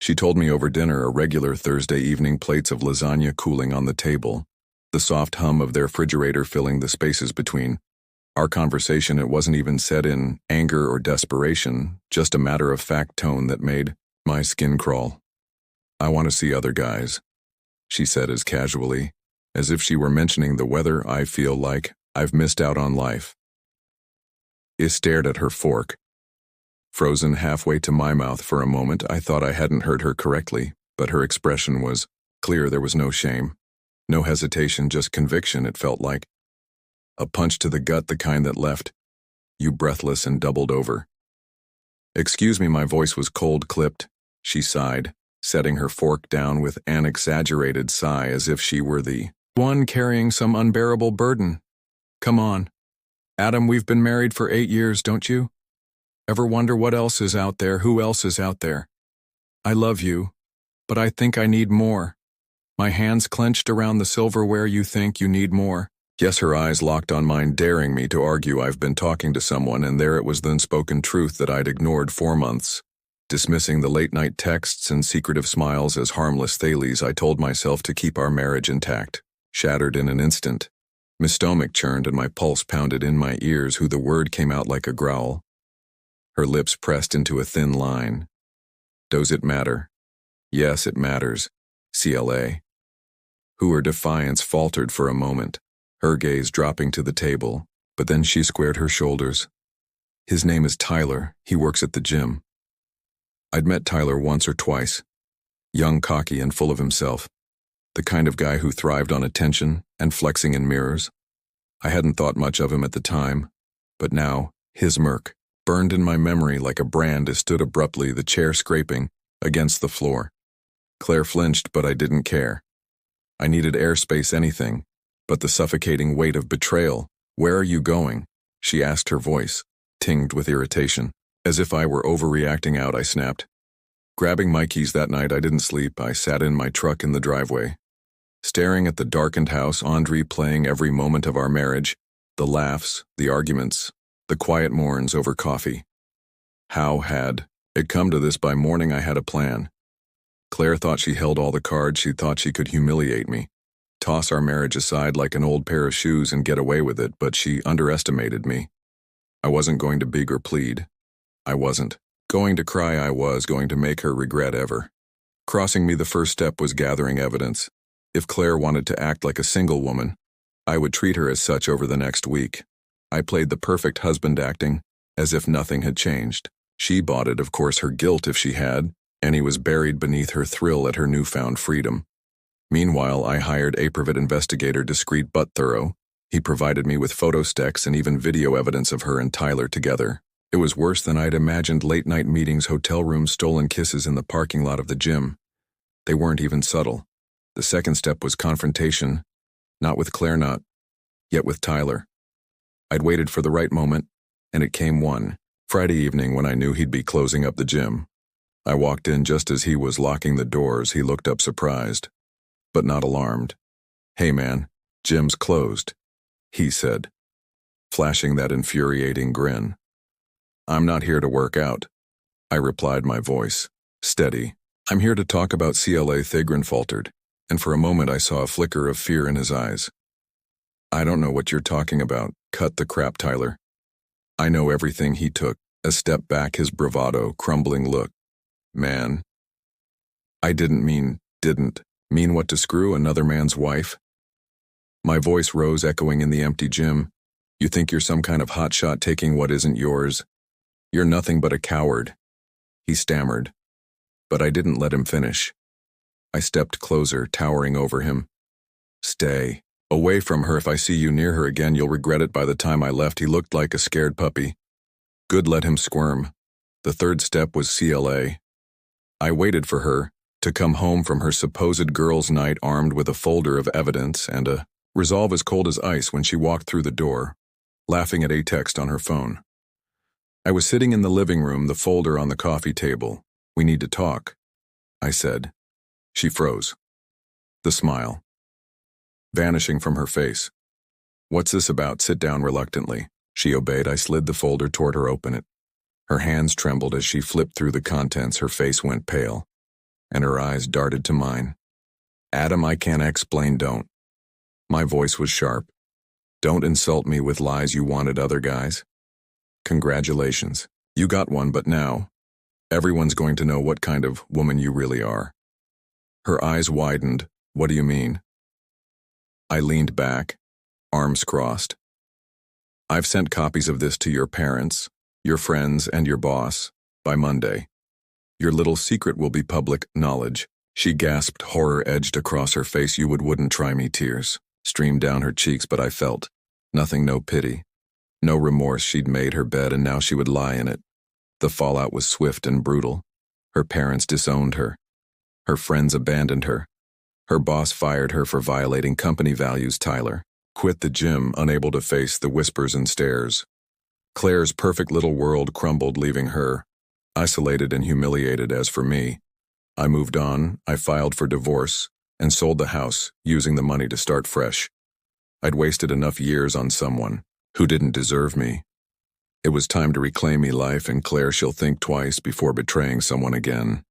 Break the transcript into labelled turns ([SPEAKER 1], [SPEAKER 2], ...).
[SPEAKER 1] She told me over dinner, a regular Thursday evening, plates of lasagna cooling on the table, the soft hum of their refrigerator filling the spaces between. Our conversation, it wasn't even said in anger or desperation, just a matter-of-fact tone that made my skin crawl. "I want to see other guys," she said as casually, as if she were mentioning the weather. "I feel like I've missed out on life." I stared at her fork, frozen halfway to my mouth. For a moment, I thought I hadn't heard her correctly, but her expression was clear. There was no shame, no hesitation, just conviction. It felt like a punch to the gut, the kind that left you breathless and doubled over. "Excuse me," my voice was cold-clipped. She sighed, setting her fork down with an exaggerated sigh, as if she were the one carrying some unbearable burden. "Come on, Adam, we've been married for 8 years, don't you? Ever wonder what else is out there? Who else is out there? I love you, but I think I need more." My hands clenched around the silverware. "You think you need more?" Yes, her eyes locked on mine, daring me to argue I've been talking to someone, and there it was, the unspoken truth that I'd ignored 4 months. Dismissing the late-night texts and secretive smiles as harmless thales, I told myself to keep our marriage intact. Shattered in an instant. My stomach churned and my pulse pounded in my ears. Who, the word came out like a growl. Her lips pressed into a thin line. "Does it matter?" "Yes, it matters. CLA. Who, her defiance faltered for a moment, her gaze dropping to the table, but then she squared her shoulders. "His name is Tyler. He works at the gym." I'd met Tyler once or twice. Young, cocky, and full of himself. The kind of guy who thrived on attention and flexing in mirrors. I hadn't thought much of him at the time, but now, his smirk burned in my memory like a brand. I stood abruptly, the chair scraping against the floor. Claire flinched, but I didn't care. I needed airspace, anything, but the suffocating weight of betrayal. "Where are you going?" she asked, her voice tinged with irritation. As if I were overreacting out, I snapped. Grabbing my keys that night, I didn't sleep. I sat in my truck in the driveway, staring at the darkened house, Andre playing every moment of our marriage, the laughs, the arguments, the quiet morns over coffee. How had it come to this? By morning I had a plan. Claire thought she held all the cards. She thought she could humiliate me, toss our marriage aside like an old pair of shoes and get away with it, but she underestimated me. I wasn't going to beg or plead. I wasn't going to cry. I was going to make her regret ever crossing me. The first step was gathering evidence. If Claire wanted to act like a single woman, I would treat her as such over the next week. I played the perfect husband, acting as if nothing had changed. She bought it, of course, her guilt if she had, and he was buried beneath her thrill at her newfound freedom. Meanwhile, I hired a private investigator, discreet but thorough. He provided me with photo stacks and even video evidence of her and Tyler together. It was worse than I'd imagined. Late-night meetings, hotel rooms, stolen kisses in the parking lot of the gym. They weren't even subtle. The second step was confrontation, not with Claire, not yet with Tyler. I'd waited for the right moment, and it came one Friday evening when I knew he'd be closing up the gym. I walked in just as he was locking the doors. He looked up surprised, but not alarmed. "Hey man, gym's closed," he said, flashing that infuriating grin. "I'm not here to work out," I replied, my voice steady. "I'm here to talk about CLA." Thigran faltered, and for a moment I saw a flicker of fear in his eyes. "I don't know what you're talking about." "Cut the crap, Tyler. I know everything." He took a step back, his bravado crumbling look. "Man, I didn't mean what, to screw another man's wife?" My voice rose, echoing in the empty gym. "You think you're some kind of hotshot taking what isn't yours? You're nothing but a coward," he stammered, but I didn't let him finish. I stepped closer, towering over him. "Stay away from her. If I see you near her again, you'll regret it." By the time I left, he looked like a scared puppy. Good, let him squirm. The third step was CLA. I waited for her to come home from her supposed girls' night, armed with a folder of evidence and a resolve as cold as ice, when she walked through the door, laughing at a text on her phone. I was sitting in the living room, the folder on the coffee table. "We need to talk," I said. She froze, the smile vanishing from her face. "What's this about?" "Sit down." Reluctantly, she obeyed. I slid the folder toward her, open it. Her hands trembled as she flipped through the contents. Her face went pale. and her eyes darted to mine. Adam, I can't explain, don't. My voice was sharp. Don't insult me with lies you wanted other guys. Congratulations. You got one, but now, everyone's going to know what kind of woman you really are. Her eyes widened. What do you mean? I leaned back, arms crossed. I've sent copies of this to your parents, your friends, and your boss by Monday. Your little secret will be public knowledge. She gasped, horror edged across her face. You wouldn't try me. Tears streamed down her cheeks, but I felt nothing, no pity, no remorse. She'd made her bed and now she would lie in it. The fallout was swift and brutal. Her parents disowned her. Her friends abandoned her. Her boss fired her for violating company values. Tyler quit the gym, unable to face the whispers and stares. Claire's perfect little world crumbled, leaving her isolated and humiliated. As for me, I moved on. I filed for divorce and sold the house, using the money to start fresh. I'd wasted enough years on someone who didn't deserve me. It was time to reclaim me life, and Claire, she'll think twice before betraying someone again.